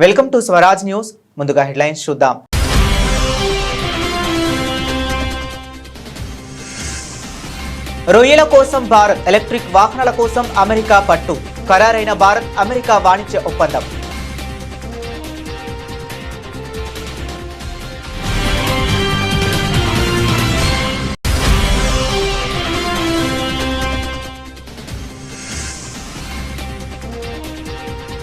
Welcome to Swaraj news. ముందుగా headlines చూద్దాం. రొయ్యల కోసం భారత్, ఎలక్ట్రిక్ వాహనాల కోసం అమెరికా పట్టు. ఖరారైన భారత్ అమెరికా వాణిజ్య ఒప్పందం.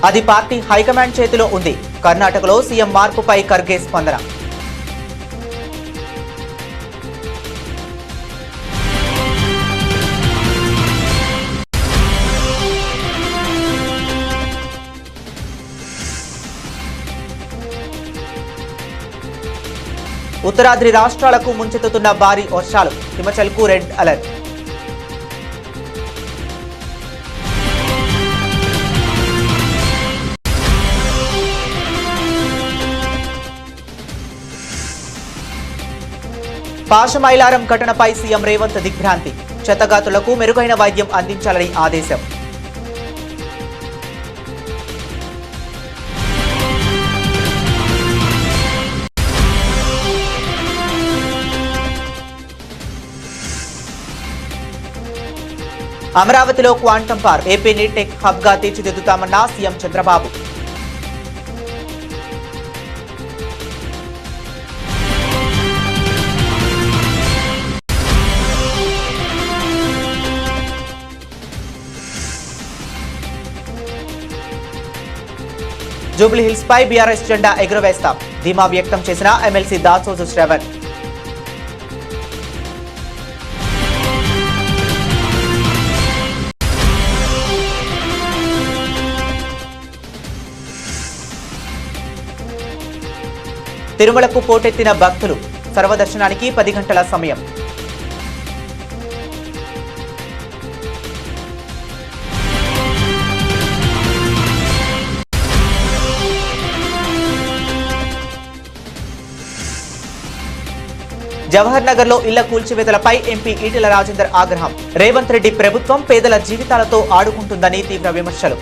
అది పార్టీ హైకమాండ్ చేతిలో ఉంది. కర్ణాటకలో సీఎం మార్పుపై ఖర్గే స్పందన. ఉత్తరాద్రి రాష్ట్రాలకు ముంచెత్తుతున్న భారీ వర్షాలు. హిమాచల్కు రెడ్ అలర్ట్. పాశమైలారం ఘటనపై సీఎం రేవంత్ దిగ్భ్రాంతి. క్షతగాతులకు మెరుగైన వైద్యం అందించాలని ఆదేశం. అమరావతిలో quantum park, AP tech hub గా తీర్చిదిద్దుతామన్న సీఎం చంద్రబాబు. జూబ్లీ హిల్స్ పై బీఆర్ఎస్ జెండా ఎగురవేస్తాం. ధీమా వ్యక్తం చేసిన ఎమ్మెల్సీ దాసోజు శ్రవణ్. తిరుమలకు పోటెత్తిన భక్తులు. సర్వదర్శనానికి 10 గంటల సమయం. జవహర్ నగర్ లో ఇళ్ల కూల్చివేతలపై ఎంపీ ఈటెల రాజేందర్ ఆగ్రహం. రేవంత్ రెడ్డి ప్రభుత్వం పేదల జీవితాలతో ఆడుకుంటుందని తీవ్ర విమర్శలు.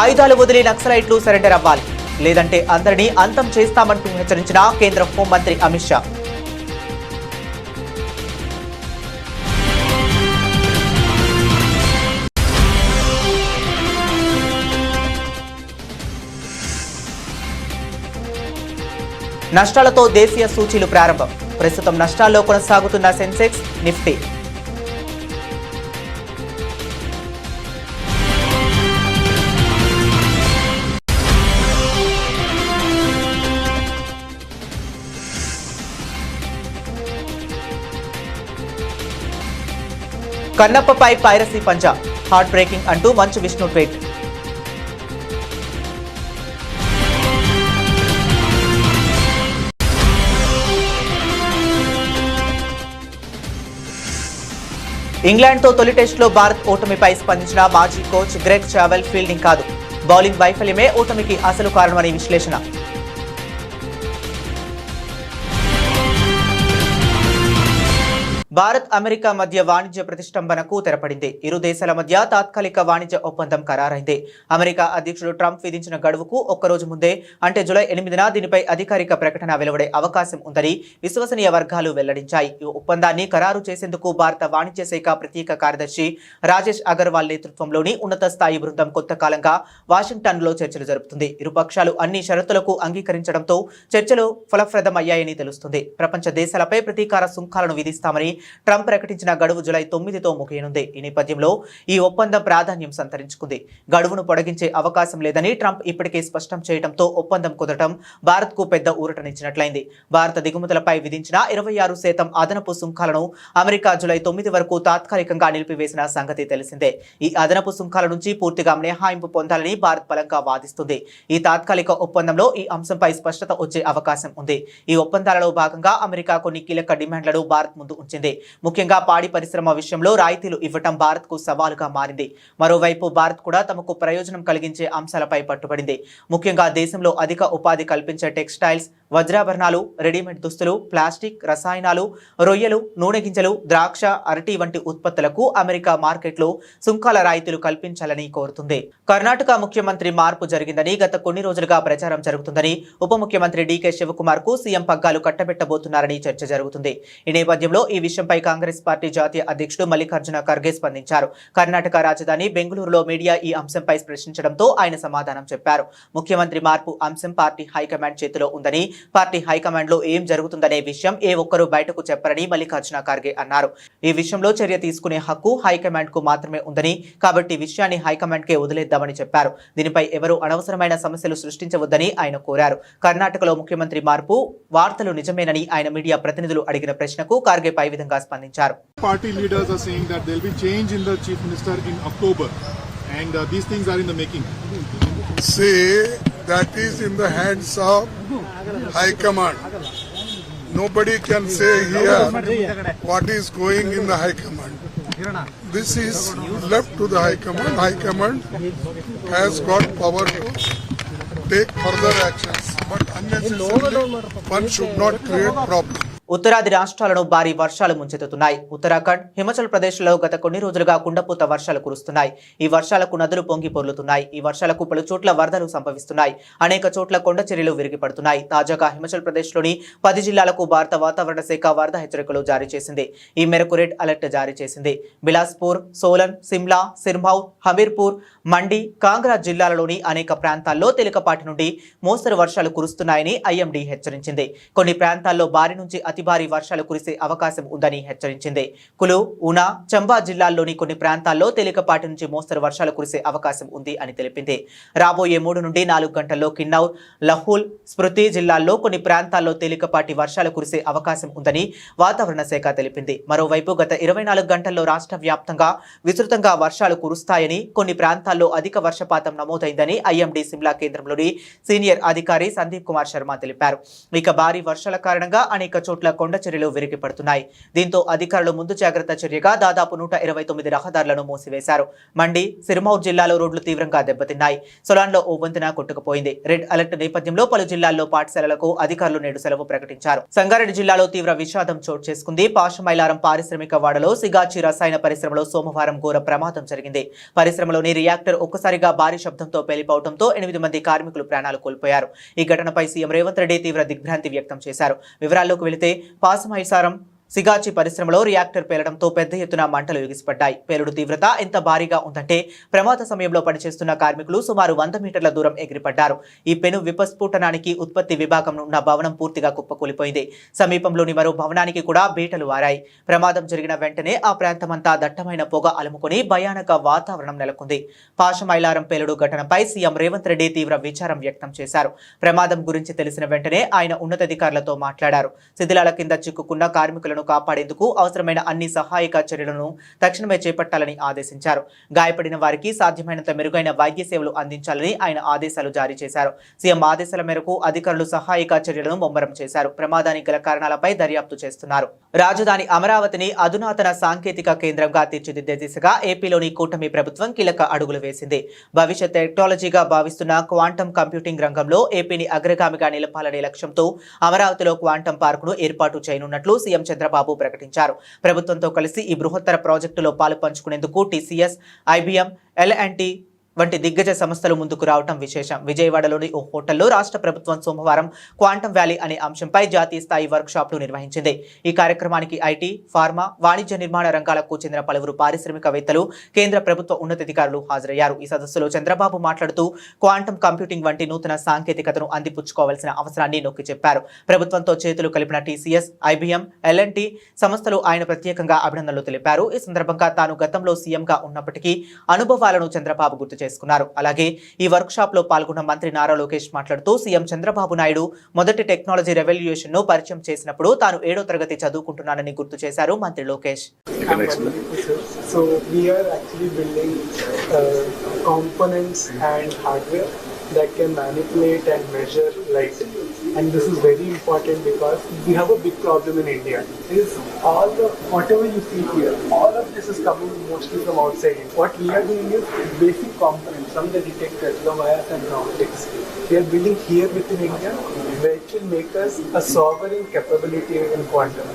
ఆయుధాలు వదిలి నక్సలైట్లు సరెండర్ అవ్వాలి, లేదంటే అందరినీ అంతం చేస్తామంటూ హెచ్చరించిన కేంద్ర హోంమంత్రి అమిత్ షా. నష్టాలతో దేశీయ సూచీలు ప్రారంభం. ప్రస్తుతం నష్టాల్లో కొనసాగుతున్న సెన్సెక్స్, నిఫ్టీ. కన్నప్పపై పైరసీ పంజా, హార్ట్ బ్రేకింగ్ అంటూ మంచు విష్ణు ట్వీట్. ఇంగ్లాండ్తో తొలి టెస్టులో భారత్ ఓటమిపై స్పందించిన మాజీ కోచ్ గ్రెగ్ చావెల్ ఫీల్డింగ్ కాదు, బౌలింగ్ వైఫల్యమే ఓటమికి అసలు కారణమని విశ్లేషణ. భారత్ అమెరికా మధ్య వాణిజ్య ప్రతిష్టంభనకు తెరపడింది. ఇరు దేశాల మధ్య తాత్కాలిక వాణిజ్య ఒప్పందం ఖరారైంది. అమెరికా అధ్యక్షుడు ట్రంప్ విధించిన గడువుకు ఒక్కరోజు ముందే, అంటే జూలై 8న దీనిపై అధికారిక ప్రకటన వెలువడే అవకాశం ఉందని విశ్వసనీయ వర్గాలు వెల్లడించాయి. ఈ ఒప్పందాన్ని ఖరారు చేసేందుకు భారత వాణిజ్య శాఖ ప్రత్యేక కార్యదర్శి రాజేష్ అగర్వాల్ నేతృత్వంలోని ఉన్నత స్థాయి బృందం కొంతకాలంగా వాషింగ్టన్లో చర్చలు జరుపుతుంది. ఇరుపక్షాలు అన్ని షరతులకు అంగీకరించడంతో చర్చలు ఫలప్రదమయ్యాయని తెలుస్తుంది. ప్రపంచ దేశాలపై ప్రతీకార సుంకాలను విధిస్తామని ట్రంప్ ప్రకటించిన గడువు జూలై 9తో ముగియనుంది. ఈ నేపథ్యంలో ఈ ఒప్పందం ప్రాధాన్యం సంతరించుకుంది. గడువును పొడిగించే అవకాశం లేదని ట్రంప్ ఇప్పటికే స్పష్టం చేయడంతో ఒప్పందం కుదరటం భారత్కు పెద్ద ఊరటనిచ్చినట్లయింది. భారత దిగుమతులపై విధించిన 26% అదనపు సుంకాలను అమెరికా జూలై 9 వరకు తాత్కాలికంగా నిలిపివేసిన సంగతి తెలిసిందే. ఈ అదనపు సుంకాల నుంచి పూర్తిగా మినహాయింపు పొందాలని భారత్ బలంగా వాదిస్తుంది. ఈ తాత్కాలిక ఒప్పందంలో ఈ అంశంపై స్పష్టత వచ్చే అవకాశం ఉంది. ఈ ఒప్పందాలలో భాగంగా అమెరికా కొన్ని కీలక డిమాండ్లను భారత్ ముందు ఉంచింది. ముఖ్యంగా పాడి పరిశ్రమ విషయంలో రాయితీలు ఇవ్వటం భారత్ కు సవాలుగా మారింది. మరోవైపు భారత్ కూడా తమకు ప్రయోజనం కలిగించే అంశాలపై పట్టుబడింది. ముఖ్యంగా దేశంలో అధిక ఉపాధి కల్పించే టెక్స్టైల్స్, వజ్రాభరణాలు, రెడీమేడ్ దుస్తులు, ప్లాస్టిక్, రసాయనాలు, రొయ్యలు, నూనె గింజలు, ద్రాక్ష, అరటి వంటి ఉత్పత్తులకు అమెరికా మార్కెట్లో సుంకాల రాయితీలు కల్పించాలని కోరుతుంది. కర్ణాటక ముఖ్యమంత్రి మార్పు జరిగిందని గత కొన్ని రోజులుగా ప్రచారం జరుగుతుందని ఉప ముఖ్యమంత్రి డీకే శివకుమార్ కు సీఎం పగ్గాలు కట్టబెట్టబోతున్నారని చర్చ జరుగుతుంది. ఈ నేపథ్యంలో ఈ విషయంపై కాంగ్రెస్ పార్టీ జాతీయ అధ్యక్షుడు మల్లికార్జున ఖర్గే స్పందించారు. కర్ణాటక రాజధాని బెంగళూరులో మీడియా ఈ అంశంపై ప్రశ్నించడంతో ఆయన సమాధానం చెప్పారు. ముఖ్యమంత్రి మార్పు అంశం పార్టీ హైకమాండ్ చేతిలో ఉందని, పార్టీ హైకమాండ్ లో ఏం జరుగుతుందనే విషయం ఏ ఒక్కరూ బయటకు చెప్పరని మల్లికార్జున ఖర్గే అన్నారు. ఈ విషయంలో చర్య తీసుకునే హక్కు హైకమాండ్ కు మాత్రమే ఉందని, కాబట్టి విషయాన్ని హైకమాండ్ కే వదిలేద్దామని చెప్పారు. దీనిపై ఎవరూ అనవసరమైన సమస్యలు సృష్టించవద్దని ఆయన కోరారు. కర్ణాటకలో ముఖ్యమంత్రి మార్పు వార్తలు నిజమేనని ఆయన మీడియా ప్రతినిధులు అడిగిన ప్రశ్నకు ఖర్గే పై విధంగా స్పందించారు. Party leaders are saying that there will be change in the chief minister in October, and these things are in the making. Say that is in the hands of High Command. Nobody can say here what is going in the High Command. This is left to the High Command. High Command has got power to take further actions, but unnecessarily one should not create problems. ఉత్తరాది రాష్ట్రాలను భారీ వర్షాలు ముంచెత్తుతున్నాయి. ఉత్తరాఖండ్, హిమాచల్ ప్రదేశ్లో గత కొన్ని రోజులుగా కుండపోత వర్షాలు కురుస్తున్నాయి. ఈ వర్షాలకు నదులు పొంగి పొర్లుతున్నాయి. ఈ వర్షాలకు పలు చోట్ల వరదలు సంభవిస్తున్నాయి. అనేక చోట్ల కొండ చర్యలు విరిగిపడుతున్నాయి. తాజాగా హిమాచల్ ప్రదేశ్లోని 10 జిల్లాలకు భారత వాతావరణ శాఖ వరద హెచ్చరికలు జారీ చేసింది. ఈ మేరకు రెడ్ అలర్ట్ జారీ చేసింది. బిలాస్పూర్, సోలన్, సిమ్లా, సిర్మౌర్, హమీర్పూర్, మండి, కాంగ్రా జిల్లాలలోని అనేక ప్రాంతాల్లో తేలికపాటి నుండి మోస్తరు వర్షాలు కురుస్తున్నాయని ఐఎండీ హెచ్చరించింది. కొన్ని ప్రాంతాల్లో భారీ నుంచి అతి భారీ వర్షాలు కురిసే అవకాశం ఉందని హెచ్చరించింది. కులు, ఉనా, చంబా జిల్లాల్లోని కొన్ని ప్రాంతాల్లో తేలికపాటి నుంచి మోస్తరు వర్షాలు కురిసే అవకాశం ఉంది అని తెలిపింది. రాబోయే 3 నుండి 4 గంటల్లో కిన్నౌర్, లహూల్, స్మృతి జిల్లాల్లో కొన్ని ప్రాంతాల్లో తేలికపాటి వర్షాలు కురిసే అవకాశం ఉందని వాతావరణ శాఖ తెలిపింది. మరోవైపు గత 24 గంటల్లో రాష్ట్ర వ్యాప్తంగా విస్తృతంగా వర్షాలు కురుస్తాయని, కొన్ని ప్రాంతాల్లో అధిక వర్షపాతం నమోదైందని ఐఎండీ సిమ్లా కేంద్రంలోని సీనియర్ అధికారి సందీప్ కుమార్ శర్మ తెలిపారు. ఇక భారీ వర్షాల కారణంగా అనేక చోట్ల కొండ చర్యలు విరిగి పడుతున్నాయి. దీంతో అధికారులు ముందు జాగ్రత్త చర్యగా దాదాపు 129 రహదారులను మూసివేశారు. మండి, సిర్మౌర్ జిల్లాలో రోడ్లు తీవ్రంగా దెబ్బతిన్నాయి. సొలాన్లో ఓ వంతెన కొట్టుకుపోయింది. రెడ్ అలర్ట్ నేపథ్యంలో పలు జిల్లాల్లో పాఠశాలలకు అధికారులు నేడు సెలవు ప్రకటించారు. సంగారెడ్డి జిల్లాలో తీవ్ర విషాదం చోటు చేసుకుంది. పాషమైలారం పారిశ్రామిక వాడలో సిగాచి రసాయన పరిశ్రమలో సోమవారం ఘోర ప్రమాదం జరిగింది. పరిశ్రమలోని రియాక్టర్ ఒక్కసారిగా భారీ శబ్దంతో పేలిపోవడంతో 8 మంది కార్మికులు ప్రాణాలు కోల్పోయారు. ఈ ఘటనపై సీఎం రేవంత్ రెడ్డి తీవ్ర దిగ్భ్రాంతి వ్యక్తం చేశారు. వివరాల్లోకి వెళితే పాసమైసారం సిగాచి పరిశ్రమలో రియాక్టర్ పేలడంతో పెద్ద ఎత్తున మంటలు ఎగిసిపడ్డాయి. పేలుడు తీవ్రత ఎంత భారీగా ఉందంటే ప్రమాద సమయంలో పనిచేస్తున్న కార్మికులు సుమారు 100 మీటర్ల దూరం ఎగిరిపడ్డారు. ఈ పెను విపస్ఫోటనానికి ఉత్పత్తి విభాగం ఉన్న భవనం పూర్తిగా కుప్పకూలిపోయింది. సమీపంలోని మరో భవనానికి కూడా బీటలు వారాయి. ప్రమాదం జరిగిన వెంటనే ఆ ప్రాంతమంతా దట్టమైన పొగ అలుముకొని భయానక వాతావరణం నెలకొంది. పాషమైలారం పేలుడు ఘటనపై సీఎం రేవంత్ రెడ్డి తీవ్ర విచారం వ్యక్తం చేశారు. ప్రమాదం గురించి తెలిసిన వెంటనే ఆయన ఉన్నతాధికారులతో మాట్లాడారు. శిథిలాల కింద చిక్కుకున్న కార్మికులను కాపాడేందుకు అవసరమైన అన్ని సహాయక చర్యలను తక్షణమే చేపట్టాలని ఆదేశించారు. గాయపడిన వారికి సాధ్యమైనంత మెరుగైన వైద్య సేవలు అందించాలని ఆయన ఆదేశాలు జారీ చేశారు. సీఎం ఆదేశాల మేరకు అధికారులు సహాయక చర్యలను ముమ్మరం చేశారు. ప్రమాదానికి గల కారణాలపై దర్యాప్తు చేస్తున్నారు. రాజధాని అమరావతిని అధునాతన సాంకేతిక కేంద్రంగా తీర్చిదిద్దే దిశగా ఏపీలోని కూటమి ప్రభుత్వం కీలక అడుగులు వేసింది. భవిష్యత్ టెక్నాలజీగా భావిస్తున్న క్వాంటం కంప్యూటింగ్ రంగంలో ఏపీని అగ్రగామిగా నిలపాలనే లక్ష్యంతో అమరావతిలో క్వాంటం పార్కును ఏర్పాటు చేయనున్నట్లు సీఎం చంద్రబాబు ప్రకటించారు. ప్రభుత్వంతో కలిసి ఈ బృహత్తర ప్రాజెక్టులో పాలు పంచుకునేందుకు టీసీఎస్, ఐబీఎం, ఎల్&టీ వంటి దిగ్గజ సంస్థలు ముందుకు రావడం విశేషం. విజయవాడలోని ఓ హోటల్లో రాష్ట్ర ప్రభుత్వం సోమవారం క్వాంటం వ్యాలీ అనే అంశంపై జాతీయ స్థాయి వర్క్ షాప్లు నిర్వహించింది. ఈ కార్యక్రమానికి ఐటీ, ఫార్మా, వాణిజ్య నిర్మాణ రంగాలకు చెందిన పలువురు పారిశ్రామికవేత్తలు, కేంద్ర ప్రభుత్వ ఉన్నతాధికారులు హాజరయ్యారు. ఈ సదస్సులో చంద్రబాబు మాట్లాడుతూ క్వాంటం కంప్యూటింగ్ వంటి నూతన సాంకేతికతను అందిపుచ్చుకోవాల్సిన అవసరాన్ని నొక్కి చెప్పారు. ప్రభుత్వంతో చేతులు కలిపిన టీసీఎస్, ఐబీఎం, ఎల్&టీ సంస్థలు ఆయన ప్రత్యేకంగా అభినందనలు తెలిపారు. ఈ సందర్భంగా తాను గతంలో సీఎంగా ఉన్నప్పటికీ అనుభవాలను చంద్రబాబు గుర్తు చేసుకున్నారు. అలాగే ఈ వర్క్ షాప్ లో పాల్గొన్న మంత్రి నారా లోకేష్ మాట్లాడుతూ సీఎం చంద్రబాబు నాయుడు మొదటి టెక్నాలజీ రెవల్యూషన్ ను పరిచయం చేసినప్పుడు తాను 7వ తరగతి చదువుకుంటున్నానని గుర్తు చేశారు మంత్రి Lokesh. So we are actually building components and hardware that can manipulate and measure light. And this is very important because we have a big problem in India. Is all the whatever you see here, all of this is coming mostly from outside. What we are doing is basic components from the detectors, the wires and the optics. We are building here within India, which will make us a sovereign capability in quantum.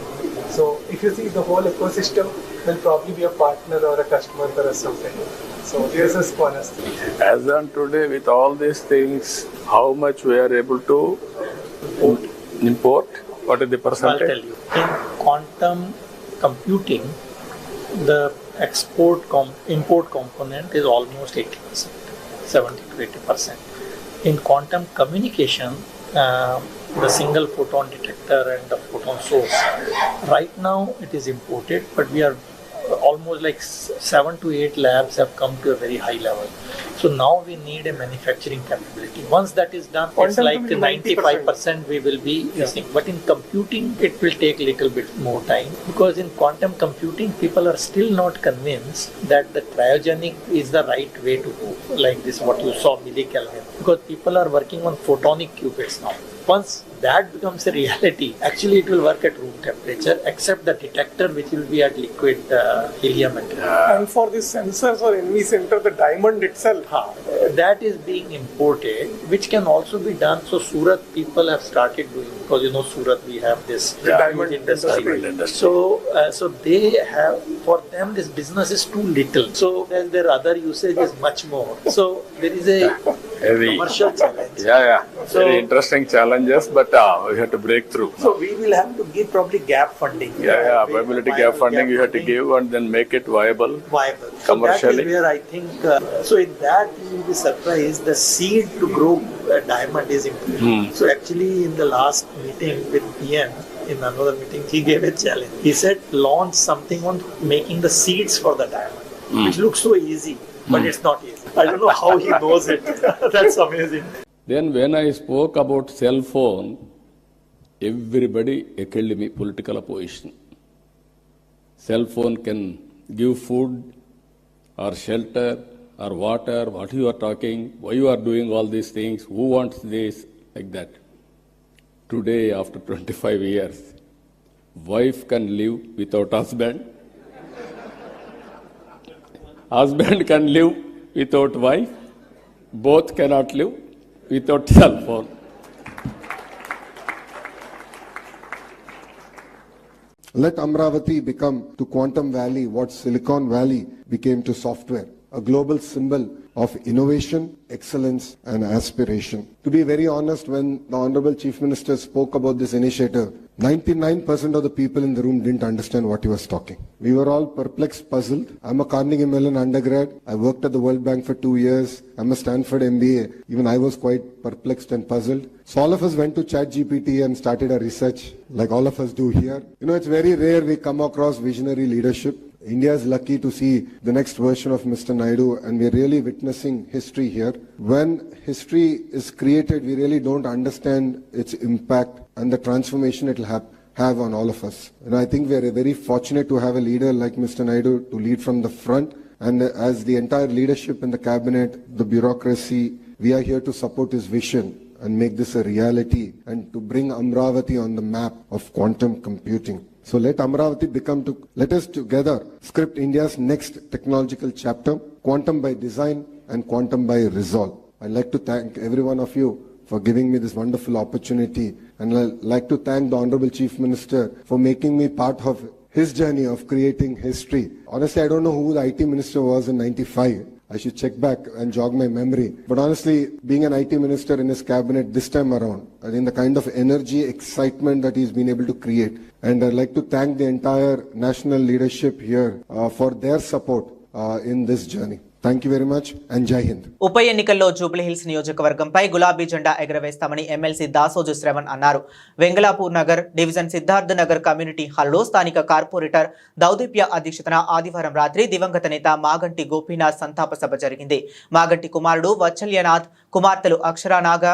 So if you see, the whole ecosystem will probably be a partner or a customer for us someday. So this is Cornerstone. As on today, with all these things, how much we are able to import? What is the I'll percentage? tell you. In quantum computing, the import component is almost 80%, 70 to 80%. In quantum communication, the single photon detector and the photon source, right now it is imported, but we are almost like 7 to 8 labs have come to a very high level. So now we need a manufacturing capability. Once that is done, it's like 95% we will be using. But in computing, it will take a little bit more time, because in quantum computing, people are still not convinced that the cryogenic is the right way to go, like this what you saw millikelvin, because people are working on photonic qubits now. Once that becomes a reality, actually it will work at room temperature, except the detector which will be at liquid helium. And for the sensors or NV center, the diamond itself, That is being imported, which can also be done. So Surat people have started doing, because you know Surat we have this diamond industry. So they have, for them this business is too little. So their other usage is much more. So there is a Heavy. commercial challenge. Yeah. So- Very interesting challenges, but we have to break through. So we will have to give probably gap funding. Viability gap funding you have to give and then make it viable. Viable. Commercially. So that is where I think, so in that you will be surprised, the seed to grow a diamond is important. So actually in the last meeting with PM, in another meeting, he gave a challenge. He said, launch something on making the seeds for the diamond, which looks so easy, but it's not easy. I don't know how he knows it. That's amazing. Then when I spoke about cell phone, everybody echoed me political opposition. Cell phone can give food or shelter or water, what you are talking, why you are doing all these things, who wants this, like that. Today, after 25 years, wife can live without husband, husband can live without wife, both cannot live without cell phone. Let Amravati become to Quantum Valley what Silicon Valley became to software, a global symbol of innovation, excellence and aspiration. To be very honest, when the Honorable Chief Minister spoke about this initiative, 99% of the people in the room didn't understand what he was talking. We were all perplexed, puzzled. I'm a Carnegie Mellon undergrad. I worked at the World Bank for 2 years. I'm a Stanford MBA. Even I was quite perplexed and puzzled. So all of us went to ChatGPT and started our research, like all of us do here. You know, it's very rare we come across visionary leadership. India is lucky to see the next version of Mr. Naidu, and we're really witnessing history here. When history is created, we really don't understand its impact and the transformation it will have on all of us. And I think we're very fortunate to have a leader like Mr. Naidu to lead from the front. And as the entire leadership in the cabinet, the bureaucracy, we are here to support his vision and make this a reality and to bring Amravati on the map of quantum computing. So let Amravati let us together script India's next technological chapter, quantum by design and quantum by resolve. I'd like to thank every one of you for giving me this wonderful opportunity, and I'd like to thank the Honorable Chief Minister for making me part of his journey of creating history. Honestly, I don't know who the IT Minister was in 95. I should check back and jog my memory. But honestly, being an IT Minister in his cabinet this time around, I think the kind of energy, excitement that he's been able to create. And I'd like to thank the entire national leadership here for their support in this journey. Thank you very much and జై హింద్. ఉప ఎన్నికల్లో జూబ్లీహిల్స్ నియోజకవర్గంపై గులాబీ జెండా ఎగరవేస్తామని MLC Dasoju Shravan అన్నారు. Vengalapur Nagar division Siddharth Nagar community హాల్లో స్థానిక corporator దౌదీప్య అధ్యక్షతన ఆదివారం రాత్రి దివంగత నేత మాగంటి గోపీనాథ్ సంతాప సభ జరిగింది. మాగంటి కుమారుడు వత్సల్యనాథ్, కుమార్తెలు అక్షరానాగ,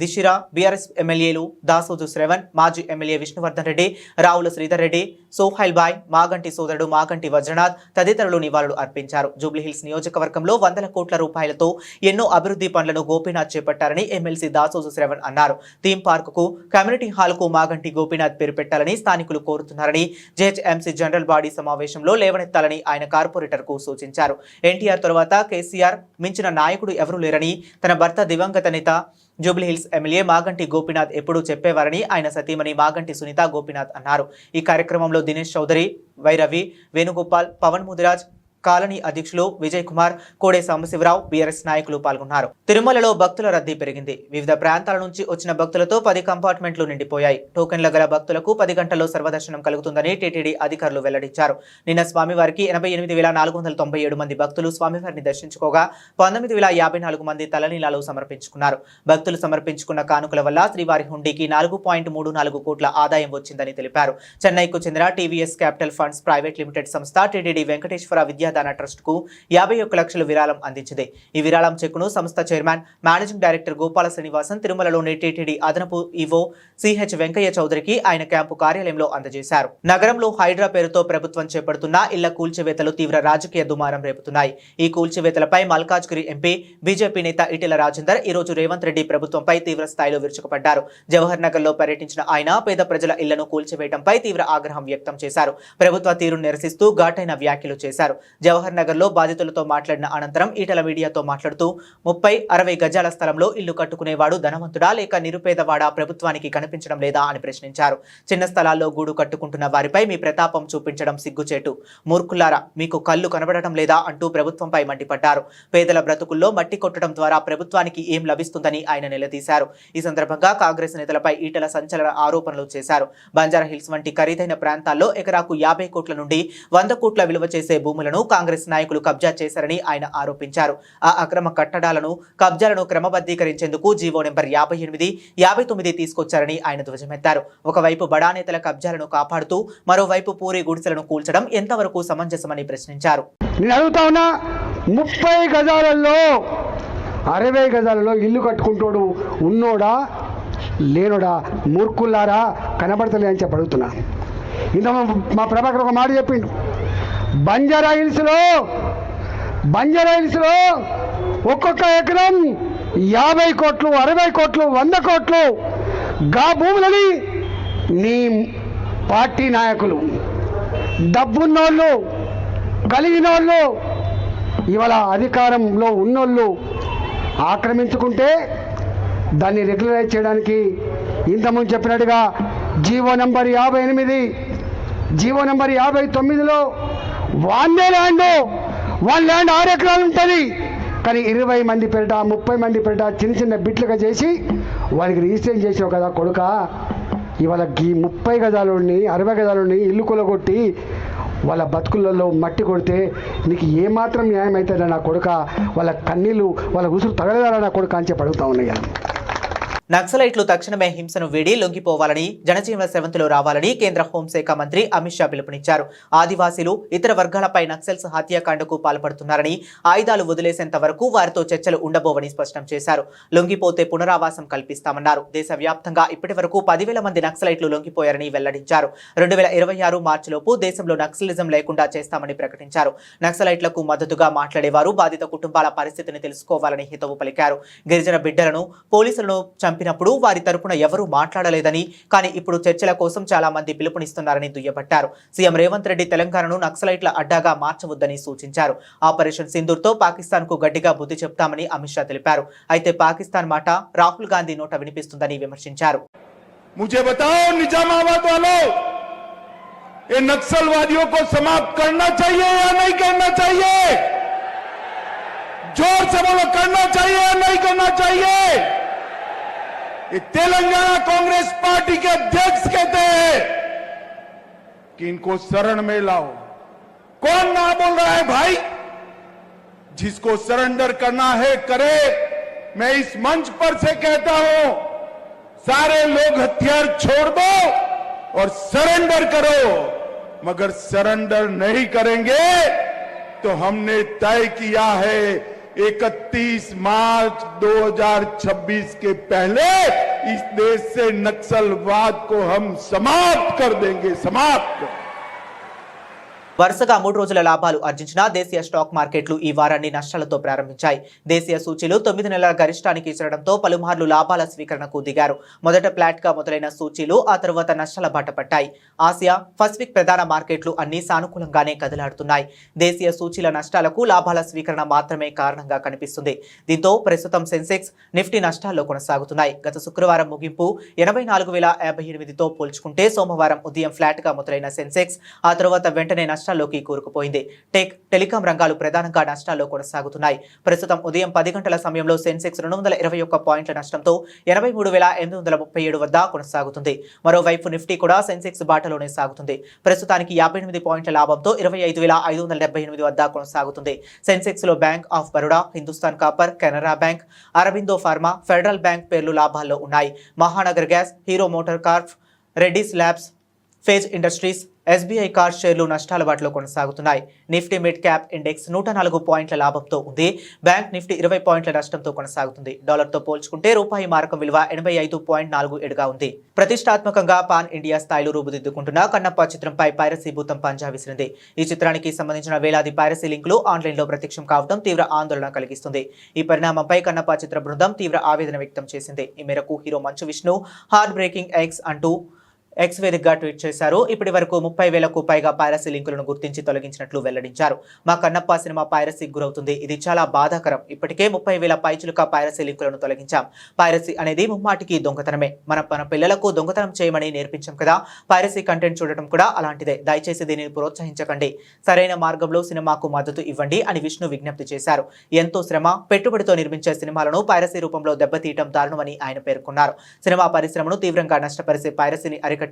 దిశిర, బీఆర్ఎస్ ఎమ్మెల్యేలు దాసోజు శ్రవణ్, మాజీ ఎమ్మెల్యే విష్ణువర్ధన్ రెడ్డి, రావుల శ్రీధర్ రెడ్డి, సోహైల్ బాయ్, మాగంటి సోదరుడు మాగంటి వజ్రనాథ్ తదితరులు నివాళులు అర్పించారు. జూబ్లీహిల్స్ నియోజకవర్గంలో 100 కోట్ల రూపాయలతో ఎన్నో అభివృద్ధి పనులను గోపీనాథ్ చేపట్టారని ఎమ్మెల్సీ దాసోజు శ్రవణ్ అన్నారు. థీమ్ పార్కుకు, కమ్యూనిటీ హాల్కు మాగంటి గోపీనాథ్ పేరు పెట్టాలని స్థానికులు కోరుతున్నారని జెహెచ్ఎంసీ జనరల్ బాడీ సమావేశంలో లేవనెత్తాలని ఆయన కార్పొరేటర్కు సూచించారు. ఎన్టీఆర్ తర్వాత కేసీఆర్ మించిన నాయకుడు ఎవరూ లేరని, తన భర్త దివంగత నేత జూబ్లీహిల్స్ ఎమ్మెల్యే మాగంటి గోపీనాథ్ ఎప్పుడూ చెప్పేవారని ఆయన సతీమణి మాగంటి సునీత గోపీనాథ్ అన్నారు. ఈ కార్యక్రమంలో దినేష్ చౌదరి, వైరవి, వేణుగోపాల్, పవన్ ముదిరాజ్, కాలనీ అధ్యక్షులు విజయ్ కుమార్, కోడే సాంబశివరావు, బీఆర్ఎస్ నాయకులు పాల్గొన్నారు. తిరుమలలో భక్తుల రద్దీ పెరిగింది. వివిధ ప్రాంతాల నుంచి వచ్చిన భక్తులతో 10 కంపార్ట్మెంట్లు నిండిపోయాయి. టోకెన్ల గల భక్తులకు 10 గంటల్లో సర్వదర్శనం కలుగుతుందని టీటీడీ అధికారులు వెల్లడించారు. నిన్న స్వామివారికి 88,497 మంది భక్తులు స్వామివారిని దర్శించుకోగా 19,054 మంది తలనీలాలు సమర్పించుకున్నారు. భక్తులు సమర్పించుకున్న కానుకల వల్ల శ్రీవారి హుండీకి 4.34 కోట్ల ఆదాయం వచ్చిందని తెలిపారు. చెన్నైకు చెందిన TVS capital funds private limited సంస్థ టీటీడీ వెంకటేశ్వర విద్యాదాన ట్రస్ట్ కు 51 లక్షల విరాళం అందించింది. ఈ విరాళం చెక్కును సంస్థ chairman, managing director Gopala Srinivasan తిరుమలలోని టీటీడీ అదనపు ఈవో సిహెచ్ వెంకయ్య చౌదరికి ఆయన క్యాంపు కార్యాలయంలో అందజేశారు. నగరంలో హైడ్రా పేరుతో ప్రభుత్వం చేపడుతున్న ఇళ్ల కూల్చివేతలు తీవ్ర రాజకీయ దుమారం రేపుతున్నాయి. ఈ కూల్చివేతలపై మల్కాజ్గిరి ఎంపీ బీజేపీ నేత ఈటెల రాజేందర్ ఈ రోజు రేవంత్ రెడ్డి ప్రభుత్వంపై తీవ్ర స్థాయిలో విరుచుకుపడ్డారు. జవహర్ నగర్ లో పర్యటించిన ఆయన పేద ప్రజల ఇళ్లను కూల్చివేయడంపై తీవ్ర ఆగ్రహం వ్యక్తం చేశారు. ప్రభుత్వ తీరును నిరసిస్తూ ఘాటైన వ్యాఖ్యలు చేశారు. జవహర్ నగర్ లో బాధితులతో మాట్లాడిన అనంతరం ఈటెల మీడియాతో మాట్లాడుతూ 30-60 గజాల స్థలంలో ఇల్లు కట్టుకునేవాడు ధనవంతుడా లేక నిరుపేదవాడా ప్రభుత్వానికి కనిపించడం లేదా అని ప్రశ్నించారు. చిన్న స్థలాల్లో గూడు కట్టుకుంటున్న వారిపై మీ ప్రతాపం చూపించడం సిగ్గుచేటు. మూర్ఖులారా, మీకు కళ్ళు కనబడటం లేదా అంటూ ప్రభుత్వంపై మండిపడ్డారు. పేదల బ్రతుకుల్లో మట్టి కొట్టడం ద్వారా ప్రభుత్వానికి ఏం లభిస్తుందని ఆయన నిలదీశారు. ఈ సందర్భంగా కాంగ్రెస్ నేతలపై ఈటెల సంచలన ఆరోపణలు చేశారు. బంజారా హిల్స్ వంటి ఖరీదైన ప్రాంతాల్లో ఎకరాకు 50 కోట్ల నుండి 100 కోట్ల విలువ చేసే భూములను కాంగ్రెస్ నాయకులు కబ్జా చేశారని ఆయన ఆరోపించారు. ఆ అక్రమ కట్టడాలను, కబ్జాలను క్రమబద్ధీకరించేందుకు జీవో నెంబర్ 58, 59 తీసుకొచ్చారని ఆయన ధ్వజమెత్తారు. ఒకవైపు బడా నేతల కబ్జాలను కాపాడుతూ మరోవైపు పూరి గుడిసెలను కూల్చడం ఎంతవరకు సమంజసమని ప్రశ్నించారు. నేను అడుగుతా ఉన్నా, 30 గజాలలో 60 గజాలలో ఇల్లు కట్టుకుంటోడు ఉన్నోడా లేనోడా? మూర్ఖుల్లారా, కనబడతలే అని చెప్పి అడుగుతున్నా. ఇంత మా ప్రభాకర్ ఒక మాట చెప్పిండు, బంజారా హిల్స్లో ఒక్కొక్క ఎకరం 50 కోట్లు, 60 కోట్లు, 100 కోట్లు గా భూములని నీ పార్టీ నాయకులు, డబ్బున్నోళ్ళు, కలిగినోళ్ళు, ఇవాళ అధికారంలో ఉన్నోళ్ళు ఆక్రమించుకుంటే దాన్ని రెగ్యులరైజ్ చేయడానికి ఇంతకుముందు చెప్పినట్టుగా జీవో నెంబర్ 58, జీవో నెంబర్ 59లో వన్ ల్యాండ్ 6 ఎకరాలు ఉంటుంది. కానీ 20 మంది పేరిట, 30 మంది పేరిట చిన్న చిన్న బిట్లుగా చేసి వారికి రిజిస్ట్రేషన్ చేసావు కదా కొడుక. ఇవాళ ఈ 30 గజాలని 60 గజాలని ఇల్లు కొలగొట్టి వాళ్ళ బతుకులలో మట్టి కొడితే నీకు ఏమాత్రం న్యాయం అవుతుందా నా కొడుక? వాళ్ళ కన్నీళ్ళు, వాళ్ళ ఉసురు తగలదారా నా కొడుక అని చెప్పి అడుగుతా ఉన్నాయి. నక్సలైట్లు తక్షణమే హింసను వీడి లొంగిపోవాలని, జనజీవన స్రవంతిలో రావాలని కేంద్ర హోంశాఖ మంత్రి అమిత్ షా పిలుపునిచ్చారు. ఆదివాసీలు, ఇతర వర్గాలపై నక్సల్స్ హత్యాకాండకు పాల్పడుతున్నారని, ఆయుధాలు వదిలేసేంత వరకు వారితో చర్చలు ఉండబోవని స్పష్టం చేశారు. లొంగిపోతే పునరావాసం కల్పిస్తామన్నారు. దేశవ్యాప్తంగా ఇప్పటి వరకు 10,000 మంది నక్సలైట్లు లొంగిపోయారని వెల్లడించారు. 2026 మార్చిలోపు దేశంలో నక్సలిజం లేకుండా చేస్తామని ప్రకటించారు. నక్సలైట్లకు మద్దతుగా మాట్లాడేవారు బాధిత కుటుంబాల పరిస్థితిని తెలుసుకోవాలని హితవు పలికారు. గిరిజన బిడ్డలను, పోలీసులను చంపినప్పుడు వారి తరపున ఎవరూ మాట్లాడలేదని, కానీ ఇప్పుడు చర్చల కోసం చాలా మంది పిలుపునిస్తున్నారని దుయ్యబట్టారు. సీఎం రేవంత్ రెడ్డి తెలంగాణను నక్సలైట్ల అడ్డాగా మార్చవద్దని సూచించారు. ఆపరేషన్ సింధూర్తో పాకిస్తాన్ కు గట్టిగా బుద్ధి చెప్తామని అమిత్ షా తెలిపారు. అయితే పాకిస్తాన్ మాట రాహుల్ గాంధీ నోట వినిపిస్తుందని విమర్శించారు. मुझे बताओ निजामाबाद वालों, ये नक्सलवादियों को समाप्त करना चाहिए या नहीं करना चाहिए? जोर से बोलो, करना चाहिए या नहीं करना चाहिए? ये तेलंगाना कांग्रेस पार्टी के अध्यक्ष कहते हैं कि इनको शरण में लाओ। कौन ना बोल रहा है भाई? जिसको सरेंडर करना है करे। मैं इस मंच पर से कहता हूं, सारे लोग हथियार छोड़ दो और सरेंडर करो, मगर सरेंडर नहीं करेंगे तो हमने तय किया है 31 मार्च 2026 के पहले इस देश से नक्सलवाद को हम समाप्त कर देंगे, समाप्त। వరుసగా 3 రోజుల లాభాలు ఆర్జించిన దేశీయ స్టాక్ మార్కెట్లు ఈ వారాన్ని నష్టాలతో ప్రారంభించాయి. దేశీయ సూచీలు 9 నెలల గరిష్టానికి చేరడంతో పలుమార్లు లాభాల స్వీకరణకు దిగారు. మొదట ఫ్లాట్ గా మొదలైన సూచీలు ఆ తర్వాత నష్టాల బాట పట్టాయి. ఆసియా, పసిఫిక్ ప్రధాన మార్కెట్లు అన్ని సానుకూలంగానే కదలాడుతున్నాయి. దేశీయ సూచీల నష్టాలకు లాభాల స్వీకరణ మాత్రమే కారణంగా కనిపిస్తుంది. దీంతో ప్రస్తుతం సెన్సెక్స్, నిఫ్టీ నష్టాల్లో కొనసాగుతున్నాయి. గత శుక్రవారం ముగింపు 84,058తో పోల్చుకుంటే సోమవారం ఉదయం ఫ్లాట్ గా మొదలైన సెన్సెక్స్ ఆ తర్వాత వెంటనే నష్టాల్లోకి కూరుకుపోయింది. టెలికాం రంగాలు ప్రధానంగా నష్టాల్లో కొనసాగుతున్నాయి. ప్రస్తుతం ఉదయం 10 గంటల సమయంలో సెన్సెక్స్ 221 పాయింట్ల నష్టంతో 83,837 వద్ద కొనసాగుతుంది. మరోవైపు నిఫ్టీ కూడా సెన్సెక్స్ బాటలోనే సాగుతుంది. ప్రస్తుతానికి 58 పాయింట్ల లాభంతో 25,578 వద్ద కొనసాగుతుంది. సెన్సెక్స్ లో bank of Baroda, Hindustan copper, Canara bank, Aurobindo pharma, federal bank పేర్లు లాభాల్లో ఉన్నాయి. Mahanagar gas, Hero motor corp, Reddy's labs, Page industries, SBI card షేర్లు నష్టాల బాటలో కొనసాగుతున్నాయి. నిఫ్టీ మిడ్ క్యాప్ ఇండెక్స్ 104 పాయింట్ల లాభంతో ఉంది. బ్యాంక్ నిఫ్టీ 20 పాయింట్ల నష్టంతో కొనసాగుతుంది. డాలర్తో పోల్చుకుంటే రూపాయి మారకం విలువ 85.47గా ఉంది. ప్రతిష్టాత్మకంగా పాన్ ఇండియా స్థాయిలో రూపుదిద్దుకుంటున్న కన్నప్ప చిత్రంపై పైరసీ భూతం పంజా విసిరింది. ఈ చిత్రానికి సంబంధించిన వేలాది పైరసీ లింకులు ఆన్లైన్లో ప్రత్యక్షం కావడం తీవ్ర ఆందోళన కలిగిస్తుంది. ఈ పరిణామంపై కన్నప్ప చిత్ర బృందం తీవ్ర ఆవేదన వ్యక్తం చేసింది. ఈ మేరకు hero Manchu Vishnu heart breaking X అంటూ ఎక్స్ వేదికగా ట్వీట్ చేశారు. ఇప్పటి వరకు 30,000కు పైగా పైరసీ లింకులను గుర్తించి తొలగించినట్లు వెల్లడించారు. మా కన్నప్ప సినిమా పైరసీకి గురవుతుంది. ఇది చాలా బాధాకరం. ఇప్పటికే 30,000 పైచులుక పైరసీ లింకులను తొలగించాం. పైరసీ అనేది ముమ్మాటికి దొంగతనమే. మన పిల్లలకు దొంగతనం చేయమని నేర్పించాం కదా. పైరసీ కంటెంట్ చూడటం కూడా అలాంటిదే. దయచేసి దీనిని ప్రోత్సహించకండి. సరైన మార్గంలో సినిమాకు మద్దతు ఇవ్వండి అని విష్ణు విజ్ఞప్తి చేశారు. ఎంతో శ్రమ, పెట్టుబడితో నిర్మించే సినిమాలను పైరసీ రూపంలో దెబ్బతీయటం దారుణమని ఆయన పేర్కొన్నారు. సినిమా పరిశ్రమను తీవ్రంగా నష్టపరిచే పైరసీని అరికట్టేందుకు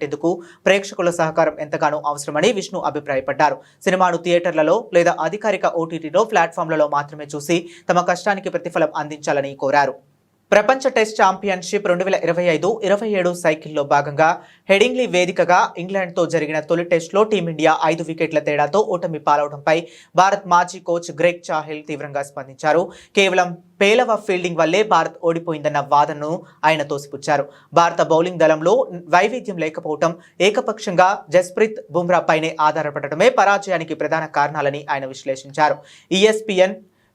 ప్రేక్షకుల సహకారం ఎంతగానో అవసరమని విష్ణు అభిప్రాయపడ్డారు. సినిమాను థియేటర్లలో లేదా అధికారిక ఓటీటీలో ప్లాట్ఫామ్లలో మాత్రమే చూసి తమ కష్టానికి ప్రతిఫలం అందించాలని కోరారు. ప్రపంచ టెస్ట్ ఛాంపియన్షిప్ 2025-27 సైకిల్లో భాగంగా హెడింగ్లీ వేదికగా ఇంగ్లాండ్తో జరిగిన తొలి టెస్టులో టీమిండియా 5 వికెట్ల తేడాతో ఓటమి పాలవడంపై భారత్ మాజీ కోచ్ గ్రెగ్ చాహెల్ తీవ్రంగా స్పందించారు. కేవలం పేలవ ఫీల్డింగ్ వల్లే భారత్ ఓడిపోయిందన్న వాదనను ఆయన తోసిపుచ్చారు. భారత బౌలింగ్ దళంలో వైవిధ్యం లేకపోవడం, ఏకపక్షంగా జస్ప్రీత్ బుమ్రా పైనే ఆధారపడటమే పరాజయానికి ప్రధాన కారణాలని ఆయన విశ్లేషించారు. ESPN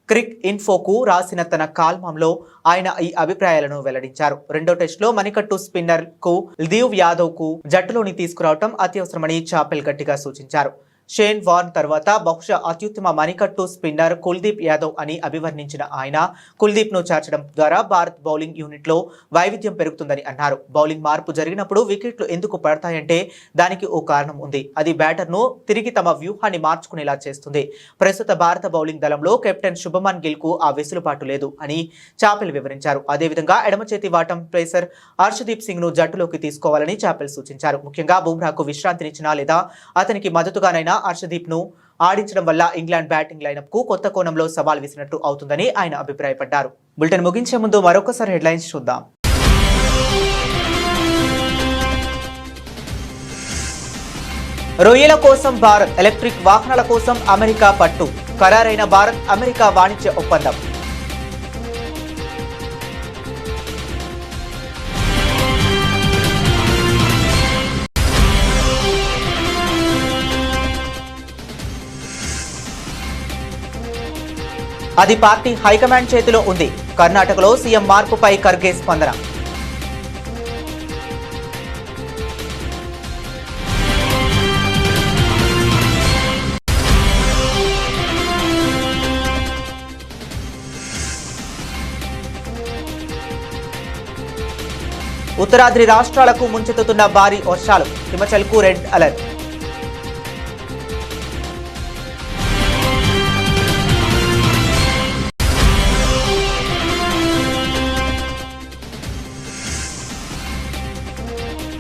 క్రిక్ ఇన్ఫోకు రాసిన తన కాల్మంలో ఆయన ఈ అభిప్రాయాలను వెల్లడించారు. రెండో టెస్టులో మణికట్టు స్పిన్నర్ కు ల్దీవ్ యాదవ్ కు జట్టులోని తీసుకురావడం అత్యవసరమని చాపెల్ గట్టిగా సూచించారు. షేన్ వార్న్ తర్వాత బహుశా అత్యుత్తమ మణికట్టు స్పిన్నర్ కుల్దీప్ యాదవ్ అని అభివర్ణించిన ఆయన కుల్దీప్ ను చేర్చడం ద్వారా భారత్ బౌలింగ్ యూనిట్ లో వైవిధ్యం పెరుగుతుందని అన్నారు. బౌలింగ్ మార్పు జరిగినప్పుడు వికెట్లు ఎందుకు పడతాయంటే దానికి ఓ కారణం ఉంది. అది బ్యాటర్ ను తిరిగి తమ వ్యూహాన్ని మార్చుకునేలా చేస్తుంది. ప్రస్తుత భారత బౌలింగ్ దళంలో కెప్టెన్ శుభమన్ గిల్ కు ఆ వెసులుబాటు లేదు అని చాపెల్ వివరించారు. అదేవిధంగా ఎడమ చేతి వాటం పేసర్ హర్షదీప్ సింగ్ ను జట్టులోకి తీసుకోవాలని చాపెల్ సూచించారు. ముఖ్యంగా బుమ్రాకు విశ్రాంతినిచ్చినా లేదా అతనికి మద్దతుగానైనా హర్షదీప్ ను ఆడించడం వల్ల ఇంగ్లాండ్ బ్యాటింగ్ లైనప్ కు కొత్త కోణంలో సవాల్ విసినట్టు అవుతుందని ఆయన అభిప్రాయపడ్డారు. బులెటిన్ ముగించే ముందు మరొకసారి హెడ్లైన్స్ చూద్దాం. రొయ్యల కోసం భారత్, ఎలక్ట్రిక్ వాహనాల కోసం అమెరికా పట్టు. ఖరారైన భారత్ అమెరికా వాణిజ్య ఒప్పందం. అది పార్టీ హైకమాండ్ చేతిలో ఉంది. కర్ణాటకలో సీఎం మార్పుపై ఖర్గే స్పందన. ఉత్తరాద్రి రాష్ట్రాలకు ముంచెత్తుతున్న భారీ వర్షాలు. హిమాచల్కు రెడ్ అలర్ట్.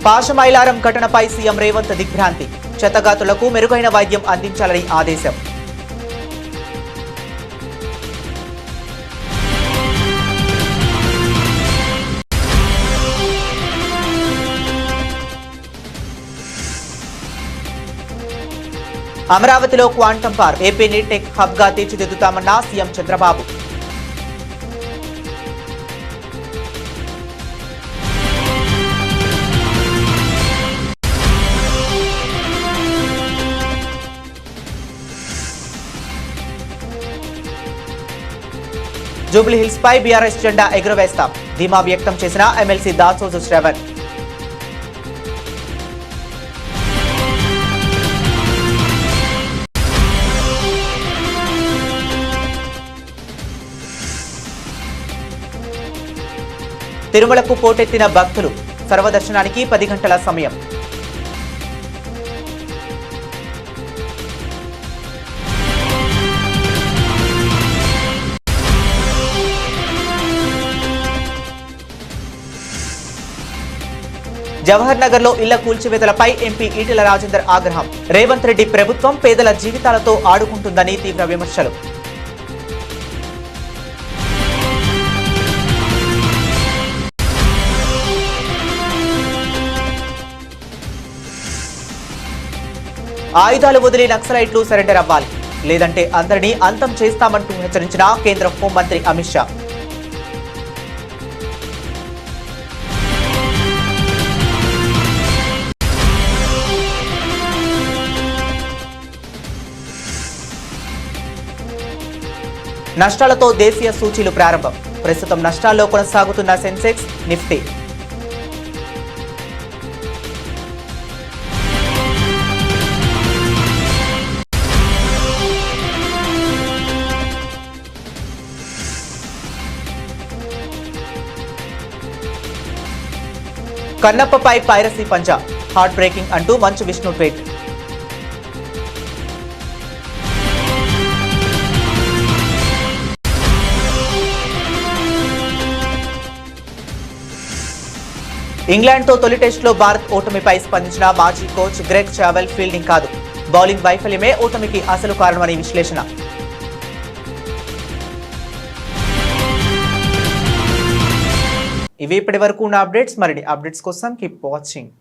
పాశమైలారం ఘటనపై సీఎం రేవంత్ దిగ్భ్రాంతి. క్షతగాతులకు మెరుగైన వైద్యం అందించాలని ఆదేశం. అమరావతిలో క్వాంటమ్ పార్క్, ఏపీని టెక్ హబ్ గా తీర్చిదిద్దుతామన్న సీఎం చంద్రబాబు. జూబ్లీ హిల్స్ పై బీఆర్ఎస్ జెండా ఎగురవేస్తాం ధీమా వ్యక్తం చేసిన ఎమ్మెల్సీ దాసోజు శ్రవణ్. తిరుమలకు పోటెత్తిన భక్తులు సర్వదర్శనానికి 10 గంటల సమయం. జవహర్ నగర్ లో ఇళ్ల కూల్చివేతలపై ఎంపీ ఈటెల రాజేందర్ ఆగ్రహం. రేవంత్ రెడ్డి ప్రభుత్వం పేదల జీవితాలతో ఆడుకుంటుందని తీవ్ర విమర్శలు. ఆయుధాలు వదిలి నక్సలైట్లు సరెండర్ అవ్వాలి లేదంటే అందరినీ అంతం చేస్తామంటూ హెచ్చరించిన కేంద్ర హోంమంత్రి అమిత్ షా. నష్టాలతో దేశీయ సూచీలు ప్రారంభం. ప్రస్తుతం నష్టాల్లో కొనసాగుతున్న సెన్సెక్స్, నిఫ్టీ. కన్నప్పపై పైరసీ పంజా హార్ట్ బ్రేకింగ్ అంటూ మంచు విష్ణు ట్వీట్. ఇంగ్లాండ్తో తొలి టెస్టులో భారత్ ఓటమిపై స్పందించిన మాజీ కోచ్ గ్రెగ్ చావెల్ ఫీల్డింగ్ కాదు బౌలింగ్ వైఫల్యమే ఓటమికి అసలు కారణమని విశ్లేషణ. ఇవి ఇప్పటి వరకు ఉన్న అప్డేట్స్. మరిన్ని అప్డేట్స్ కోసం కీప్ వాచింగ్.